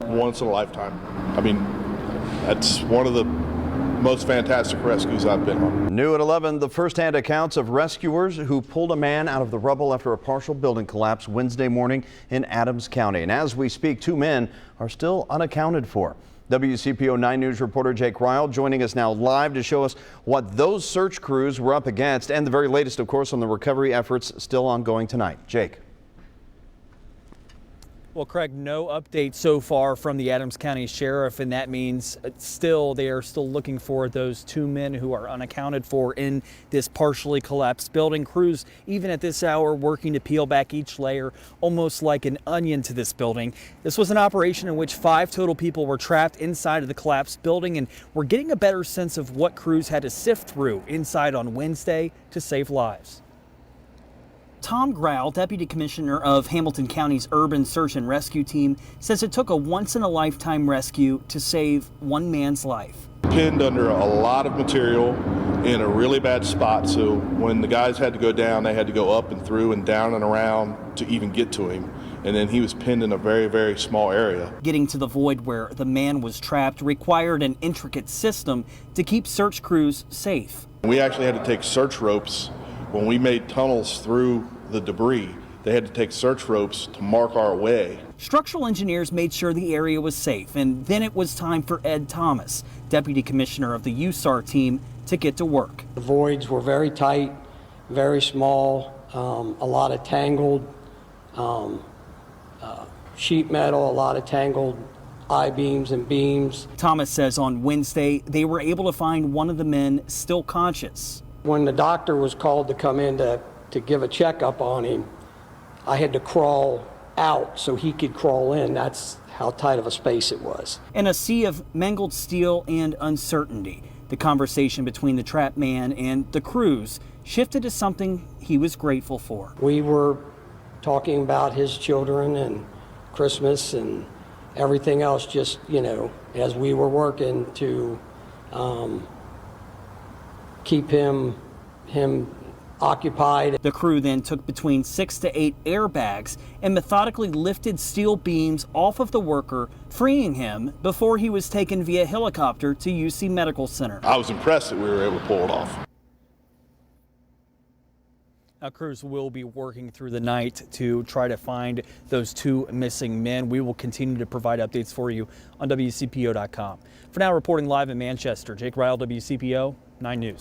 Once in a lifetime. I mean, that's one of the most fantastic rescues I've been on. New at 11, the first-hand accounts of rescuers who pulled a man out of the rubble after a partial building collapse Wednesday morning in Adams County. And as we speak, 2 men are still unaccounted for. WCPO 9 News reporter Jake Ryle joining us now live to show us what those search crews were up against and the very latest, of course, on the recovery efforts still ongoing tonight. Jake. Well, Craig, no update so far from the Adams County Sheriff, and that means they are still looking for those 2 men who are unaccounted for in this partially collapsed building. Crews, even at this hour, working to peel back each layer, almost like an onion to this building. This was an operation in which 5 total people were trapped inside of the collapsed building, and we're getting a better sense of what crews had to sift through inside on Wednesday to save lives. Tom Growl, Deputy Commissioner of Hamilton County's Urban Search and Rescue Team, says it took a once-in-a-lifetime rescue to save 1 man's life. Pinned under a lot of material in a really bad spot, so when the guys had to go down, they had to go up and through and down and around to even get to him. And then he was pinned in a very, very small area. Getting to the void where the man was trapped required an intricate system to keep search crews safe. We actually had to take search ropes. When we made tunnels through the debris, they had to take search ropes to mark our way. Structural engineers made sure the area was safe, and then it was time for Ed Thomas, Deputy Commissioner of the USAR team, to get to work. The voids were very tight, very small, a lot of tangled sheet metal, a lot of tangled I-beams and beams. Thomas says on Wednesday they were able to find one of the men still conscious. When the doctor was called to come in to give a checkup on him, I had to crawl out so he could crawl in. That's how tight of a space it was. In a sea of mangled steel and uncertainty, the conversation between the trapped man and the crews shifted to something he was grateful for. We were talking about his children and Christmas and everything else, just, as we were working to keep him occupied. The crew then took between 6 to 8 airbags and methodically lifted steel beams off of the worker, freeing him before he was taken via helicopter to UC Medical Center. I was impressed that we were able to pull it off. Now, crews will be working through the night to try to find those 2 missing men. We will continue to provide updates for you on WCPO.com. For now, reporting live in Manchester, Jake Ryle, WCPO 9 News.